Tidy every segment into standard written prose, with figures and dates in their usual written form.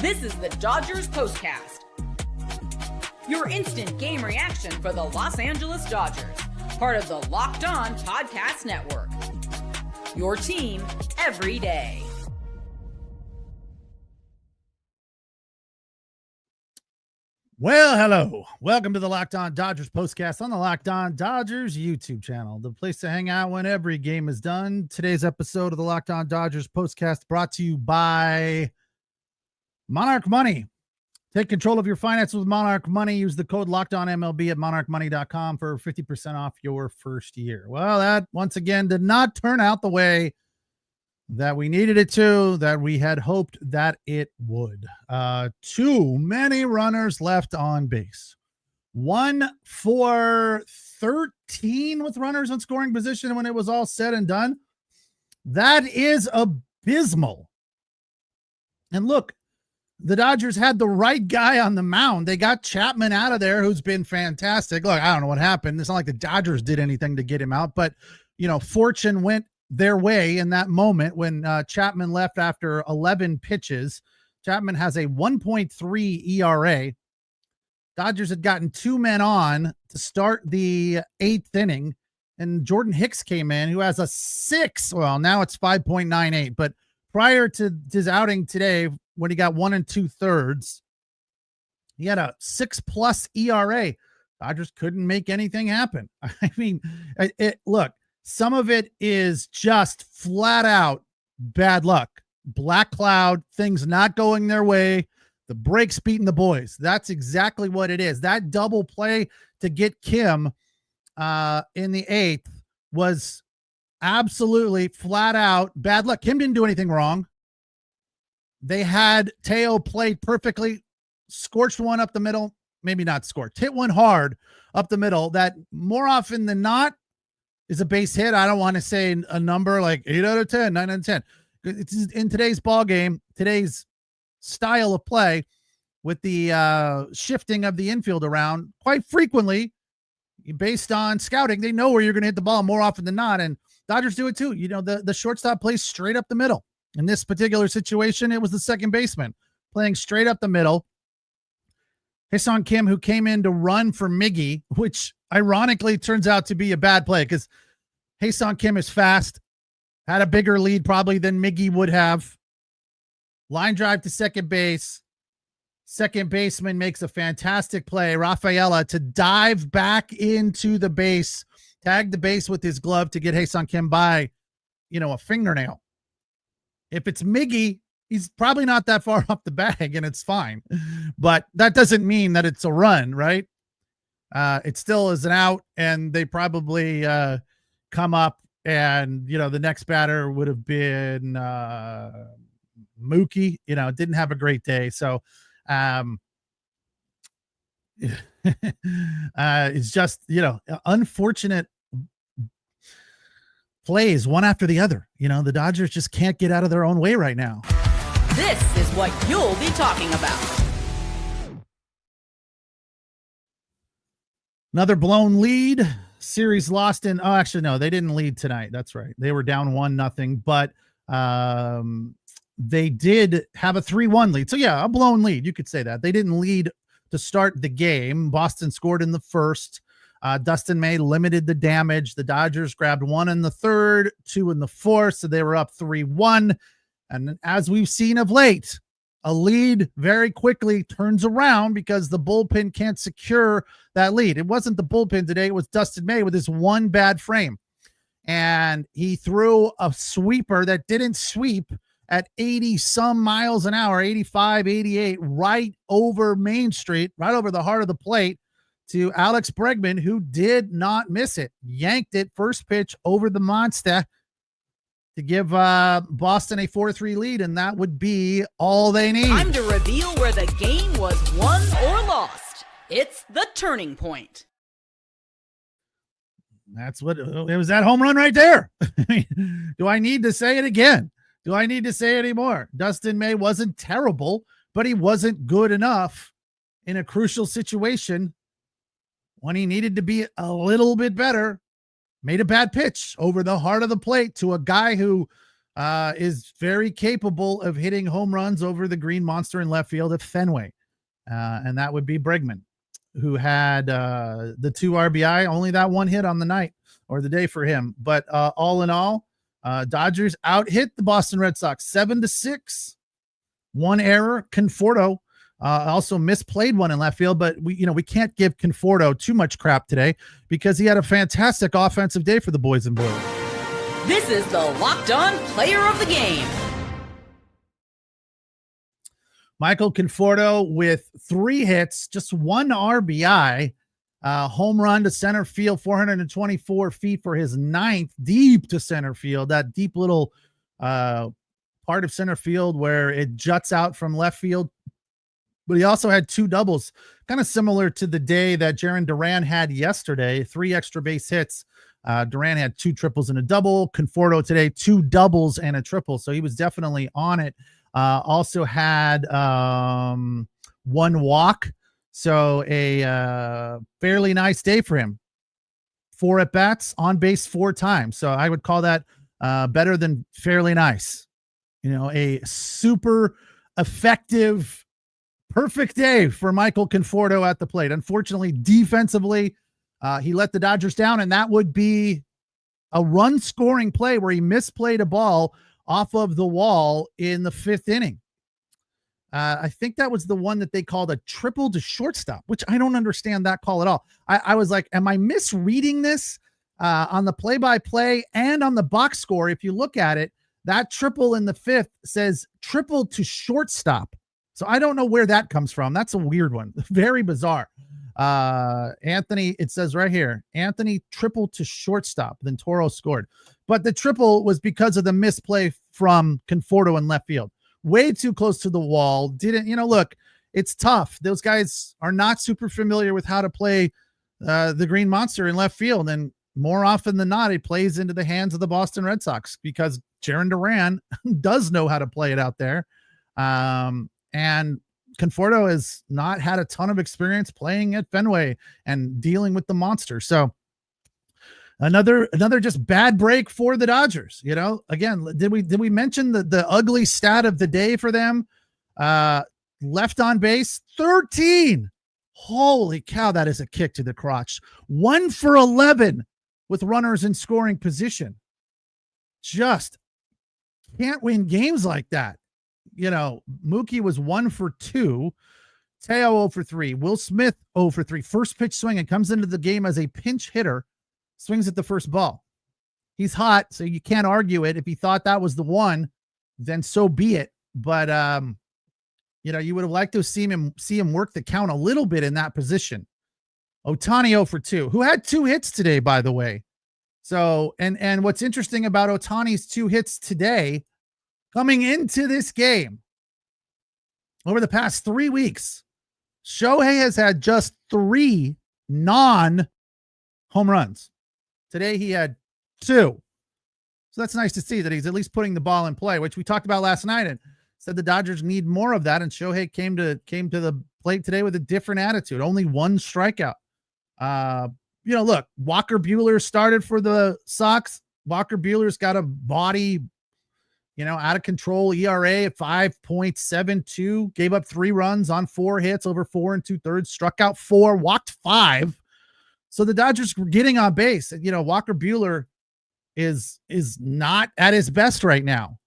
This is the Dodgers Postcast, your instant game reaction for the Los Angeles Dodgers, part of the Locked On Podcast Network. Your team every day. Well, hello. Welcome to the Locked On Dodgers Postcast on the Locked On Dodgers YouTube channel, the place to hang out when every game is done. Today's episode of the Locked On Dodgers Postcast brought to you by Monarch Money. Take control of your finances with Monarch Money. Use the code LOCKEDONMLB at monarchmoney.com for 50% off your first year. Well, that once again did not turn out the way that we needed it to, that we had hoped that it would. Too many runners left on base. 1 for 13 with runners in scoring position when it was all said and done. That is abysmal. And look, the Dodgers had the right guy on the mound. They got Chapman out of there, who's been fantastic. Look, I don't know what happened. It's not like the Dodgers did anything to get him out, but, you know, fortune went their way in that moment when Chapman left after 11 pitches. Chapman has a 1.3 ERA. Dodgers had gotten 2 men on to start the 8th inning, and Jordan Hicks came in, who has a 6. Well, now it's 5.98, but prior to his outing today, when he got 1 2/3, he had a 6+ ERA. Dodgers couldn't make anything happen. I mean, look, some of it is just flat out bad luck. Black cloud, things not going their way, the brakes beating the boys. That's exactly what it is. That double play to get Kim in the 8th was absolutely flat out bad luck. Kim didn't do anything wrong. They had Teo played perfectly, scorched one up the middle, maybe not scorched, hit one hard up the middle that more often than not is a base hit. I don't want to say a number like 8 out of 10, 9 out of 10. It's in today's ball game, today's style of play with the shifting of the infield around quite frequently based on scouting. They know where you're going to hit the ball more often than not. And Dodgers do it too. You know, the shortstop plays straight up the middle. In this particular situation, it was the second baseman playing straight up the middle. Hae-Sung Kim, who came in to run for Miggy, which ironically turns out to be a bad play because Hae-Sung Kim is fast, had a bigger lead probably than Miggy would have. Line drive to second base. Second baseman makes a fantastic play. Rafaela to dive back into the base, tag the base with his glove to get Hae-Sung Kim by, a fingernail. If it's Miggy, he's probably not that far off the bag and it's fine, but that doesn't mean that it's a run, right? It still is an out, and they probably come up and, the next batter would have been Mookie, didn't have a great day. So it's just, unfortunate plays one after the other. The Dodgers just can't get out of their own way right now. This is what you'll be talking about. Another blown lead. Series lost in, actually, no, they didn't lead tonight. That's right. They were down 1-0, but they did have a 3-1 lead. So yeah, a blown lead. You could say that. They didn't lead to start the game. Boston scored in the first. Dustin May limited the damage. The Dodgers grabbed 1 in the 3rd, 2 in the 4th. So they were up 3-1. And as we've seen of late, a lead very quickly turns around because the bullpen can't secure that lead. It wasn't the bullpen today. It was Dustin May with his one bad frame. And he threw a sweeper that didn't sweep at 80 some miles an hour, 85, 88, right over Main Street, right over the heart of the plate to Alex Bregman, who did not miss it. Yanked it first pitch over the monster to give Boston a 4-3 lead, and that would be all they need. Time to reveal where the game was won or lost. It's the turning point. That's what it was, that home run right there. Do I need to say it again? Do I need to say it anymore? Dustin May wasn't terrible, but he wasn't good enough in a crucial situation when he needed to be a little bit better. Made a bad pitch over the heart of the plate to a guy who is very capable of hitting home runs over the green monster in left field at Fenway. And that would be Bregman, who had the 2 RBI, only that one hit on the night or the day for him. But all in all, Dodgers out hit the Boston Red Sox 7-6. One error. Conforto also misplayed one in left field, but we can't give Conforto too much crap today because he had a fantastic offensive day for the boys and boys. This is the Locked On Player of the Game. Michael Conforto with 3 hits, just 1 RBI, home run to center field, 424 feet for his 9th, deep to center field. That deep little part of center field where it juts out from left field. But he also had 2 doubles, kind of similar to the day that Jarren Duran had yesterday, 3 extra base hits. Duran had 2 triples and a double. Conforto today, 2 doubles and a triple. So he was definitely on it. Also had 1 walk. So a fairly nice day for him. 4 at bats, on base 4 times. So I would call that better than fairly nice. A super effective, perfect day for Michael Conforto at the plate. Unfortunately, defensively, he let the Dodgers down, and that would be a run scoring play where he misplayed a ball off of the wall in the 5th inning. I think that was the one that they called a triple to shortstop, which I don't understand that call at all. I was like, am I misreading this on the play-by-play and on the box score? If you look at it, that triple in the 5th says triple to shortstop. So I don't know where that comes from. That's a weird one. Very bizarre. Anthony, it says right here, Anthony triple to shortstop. Then Toro scored. But the triple was because of the misplay from Conforto in left field. Way too close to the wall. Didn't, look, it's tough. Those guys are not super familiar with how to play the green monster in left field. And more often than not, it plays into the hands of the Boston Red Sox because Jarren Duran does know how to play it out there. And Conforto has not had a ton of experience playing at Fenway and dealing with the monster. So another just bad break for the Dodgers. Again, did we mention the ugly stat of the day for them? Left on base 13. Holy cow, that is a kick to the crotch. 1 for 11 with runners in scoring position. Just can't win games like that. Mookie was 1 for 2, Teo 0 for 3, Will Smith 0 for 3. First pitch swing and comes into the game as a pinch hitter, swings at the first ball. He's hot, so you can't argue it. If he thought that was the one, then so be it. But you would have liked to see him work the count a little bit in that position. Ohtani 0 for 2, who had 2 hits today, by the way. So, and what's interesting about Ohtani's 2 hits today, coming into this game, over the past 3 weeks, Shohei has had just 3 non-home runs. Today he had 2. So that's nice to see that he's at least putting the ball in play, which we talked about last night and said the Dodgers need more of that. And Shohei came to the plate today with a different attitude. Only 1 strikeout. Look, Walker Buehler started for the Sox. Walker Buehler's got a body, out of control ERA at 5.72, gave up 3 runs on 4 hits over 4 2/3, struck out 4, walked 5. So the Dodgers were getting on base. Walker Buehler is not at his best right now.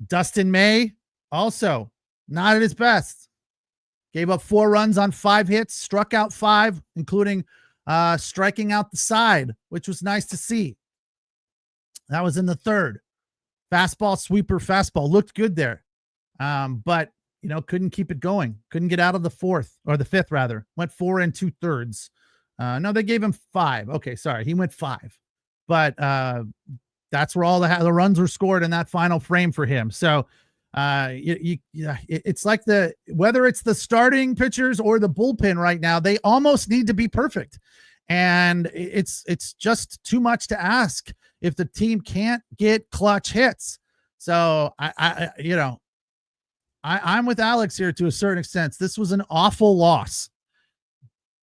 Dustin May also not at his best. Gave up 4 runs on 5 hits, struck out 5, including striking out the side, which was nice to see. That was in the 3rd. Fastball, sweeper, fastball looked good there. But couldn't keep it going. Couldn't get out of the 4th or the 5th rather. Went 4 2/3. No, they gave him 5. Okay, sorry. He went 5. But that's where all the runs were scored in that final frame for him. So it's like whether it's the starting pitchers or the bullpen right now, they almost need to be perfect. And it's just too much to ask if the team can't get clutch hits. So I'm with Alex here to a certain extent. This was an awful loss.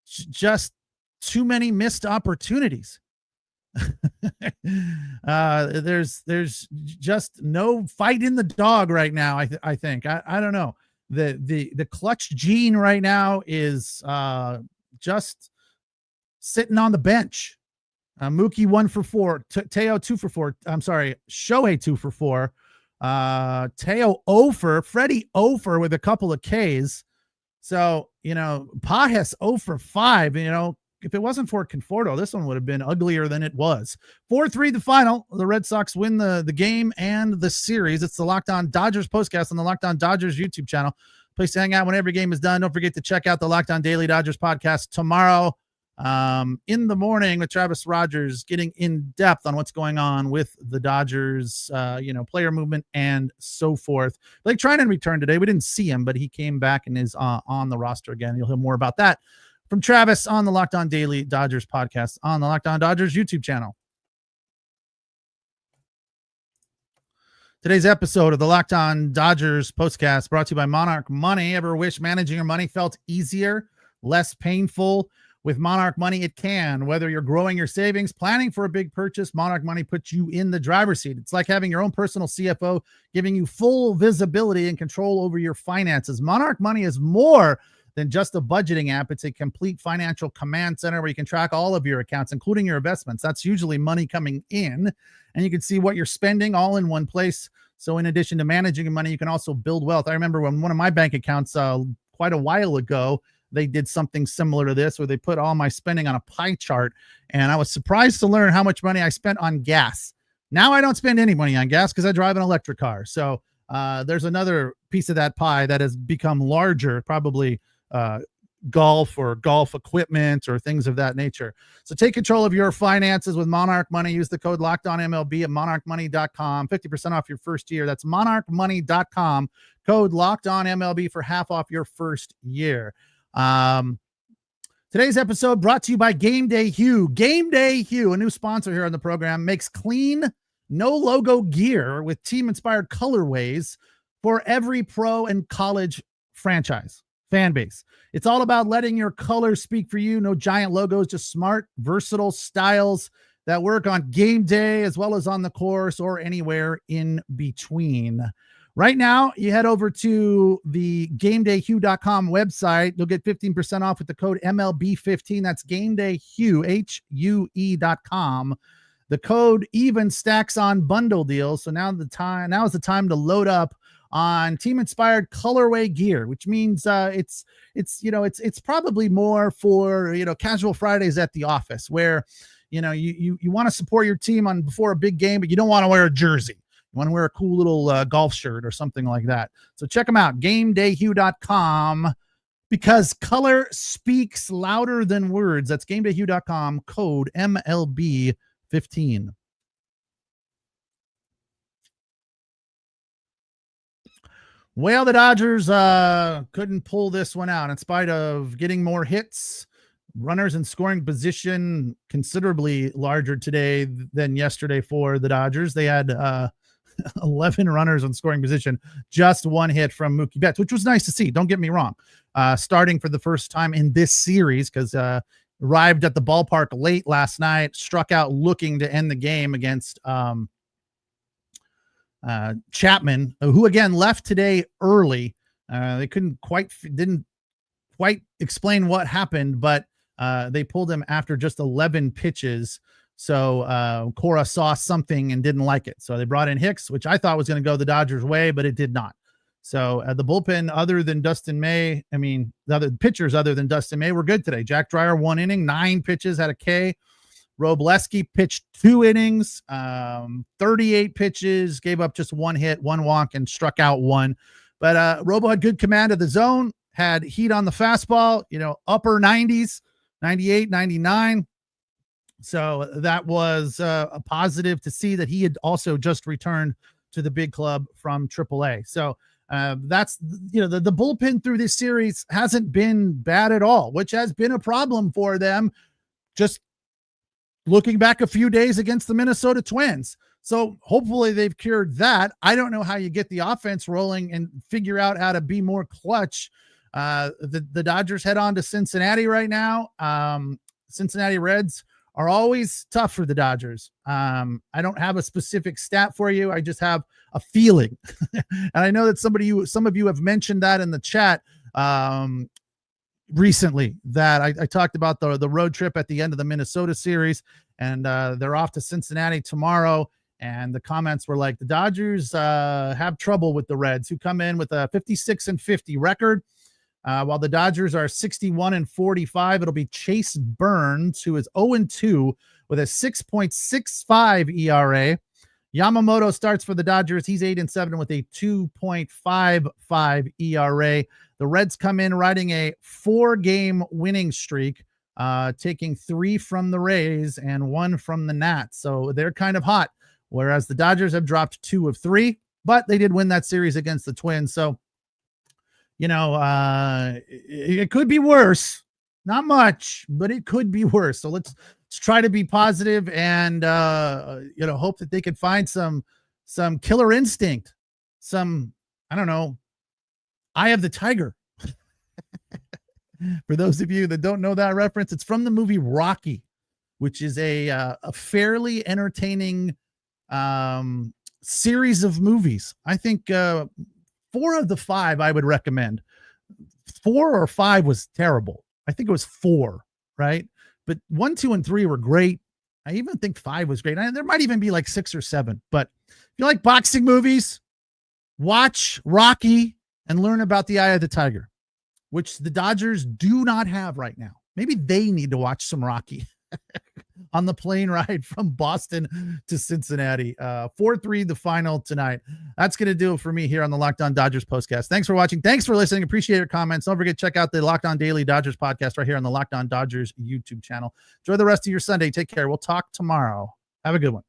Just too many missed opportunities. There's just no fight in the dog right now. I think I don't know. The clutch gene right now is just sitting on the bench. Mookie 1 for 4, Teo 2 for 4. I'm sorry, Shohei 2 for 4. Teo 0 for, Freddie 0 for with a couple of Ks. So, Pajes 0 for 5. If it wasn't for Conforto, this one would have been uglier than it was. 4-3 the final. The Red Sox win the game and the series. It's the Locked On Dodgers postcast on the Locked On Dodgers YouTube channel. Place to hang out when every game is done. Don't forget to check out the Locked On Daily Dodgers podcast tomorrow in the morning with Travis Rogers, getting in depth on what's going on with the Dodgers, player movement and so forth. Blake Trinan returned today. We didn't see him, but he came back and is on the roster again. You'll hear more about that from Travis on the Locked On Daily Dodgers podcast on the Locked On Dodgers YouTube channel. Today's episode of the Locked On Dodgers postcast brought to you by Monarch Money. Ever wish managing your money felt easier, less painful? With Monarch Money, it can. Whether you're growing your savings, planning for a big purchase, Monarch Money puts you in the driver's seat. It's like having your own personal CFO, giving you full visibility and control over your finances. Monarch Money is more than just a budgeting app. It's a complete financial command center where you can track all of your accounts, including your investments. That's usually money coming in, and you can see what you're spending all in one place. So in addition to managing your money, you can also build wealth. I remember when one of my bank accounts quite a while ago, they did something similar to this where they put all my spending on a pie chart, and I was surprised to learn how much money I spent on gas. Now I don't spend any money on gas because I drive an electric car. So there's another piece of that pie that has become larger, probably golf or golf equipment or things of that nature. So take control of your finances with Monarch Money. Use the code LOCKEDONMLB at monarchmoney.com. 50% off your first year. That's monarchmoney.com. Code LOCKEDONMLB for half off your first year. Today's episode brought to you by Game Day Hue. Game Day Hue, a new sponsor here on the program, makes clean, no logo gear with team inspired colorways for every pro and college franchise fan base. It's all about letting your colors speak for you. No giant logos, just smart, versatile styles that work on game day as well as on the course or anywhere in between. Right now, you head over to the GameDayHue.com website. You'll get 15% off with the code MLB15. That's GameDayHue, HUE.com. The code even stacks on bundle deals. So now is the time to load up on team-inspired colorway gear, which means it's probably more for casual Fridays at the office where you want to support your team before a big game, but you don't want to wear a jersey. You want to wear a cool little golf shirt or something like that. So check them out, GameDayHue.com, because color speaks louder than words. That's GameDayHue.com, code MLB15. Well, the Dodgers couldn't pull this one out in spite of getting more hits. Runners in scoring position considerably larger today than yesterday for the Dodgers. They had 11 runners in scoring position, just one hit from Mookie Betts, which was nice to see. Don't get me wrong. Starting for the first time in this series, because arrived at the ballpark late last night, struck out looking to end the game against Chapman, who again left today early. They didn't quite explain what happened, but they pulled him after just 11 pitches. So Cora saw something and didn't like it. So they brought in Hicks, which I thought was going to go the Dodgers' way, but it did not. So the bullpen, other than Dustin May, the other pitchers other than Dustin May were good today. Jack Dreyer, 1 inning, 9 pitches, had a K. Robleski pitched 2 innings, 38 pitches, gave up just 1 hit, 1 walk, and struck out 1. But Robo had good command of the zone, had heat on the fastball, upper 90s, 98, 99. So that was a positive to see that he had also just returned to the big club from AAA. So that's, the bullpen through this series hasn't been bad at all, which has been a problem for them. Just looking back a few days against the Minnesota Twins. So hopefully they've cured that. I don't know how you get the offense rolling and figure out how to be more clutch. The Dodgers head on to Cincinnati right now. Cincinnati Reds are always tough for the Dodgers. I don't have a specific stat for you. I just have a feeling. And I know that some of you have mentioned that in the chat recently, that I talked about the road trip at the end of the Minnesota series, and they're off to Cincinnati tomorrow. And the comments were like, the Dodgers have trouble with the Reds, who come in with a 56-50 record. While the Dodgers are 61-45, it'll be Chase Burns, who is 0-2 with a 6.65 ERA. Yamamoto starts for the Dodgers. He's 8-7 with a 2.55 ERA. The Reds come in riding a 4-game winning streak, taking 3 from the Rays and 1 from the Nats. So they're kind of hot, whereas the Dodgers have dropped 2 of 3, but they did win that series against the Twins. So, you know, it could be worse. Not much, but it could be worse. So let's try to be positive and, you know, hope that they can find some killer instinct, some, I don't know, Eye of the Tiger. For those of you that don't know that reference, it's from the movie Rocky, which is a fairly entertaining series of movies. I think 4 of the 5 I would recommend. 4 or 5 was terrible. I think it was 4, right? But 1, 2, and 3 were great. I even think 5 was great. There might even be like 6 or 7. But if you like boxing movies, watch Rocky and learn about the Eye of the Tiger, which the Dodgers do not have right now. Maybe they need to watch some Rocky on the plane ride from Boston to Cincinnati. 4-3 the final tonight. That's going to do it for me here on the Locked On Dodgers Postcast. Thanks for watching. Thanks for listening. Appreciate your comments. Don't forget to check out the Locked On Daily Dodgers podcast right here on the Locked On Dodgers YouTube channel. Enjoy the rest of your Sunday. Take care. We'll talk tomorrow. Have a good one.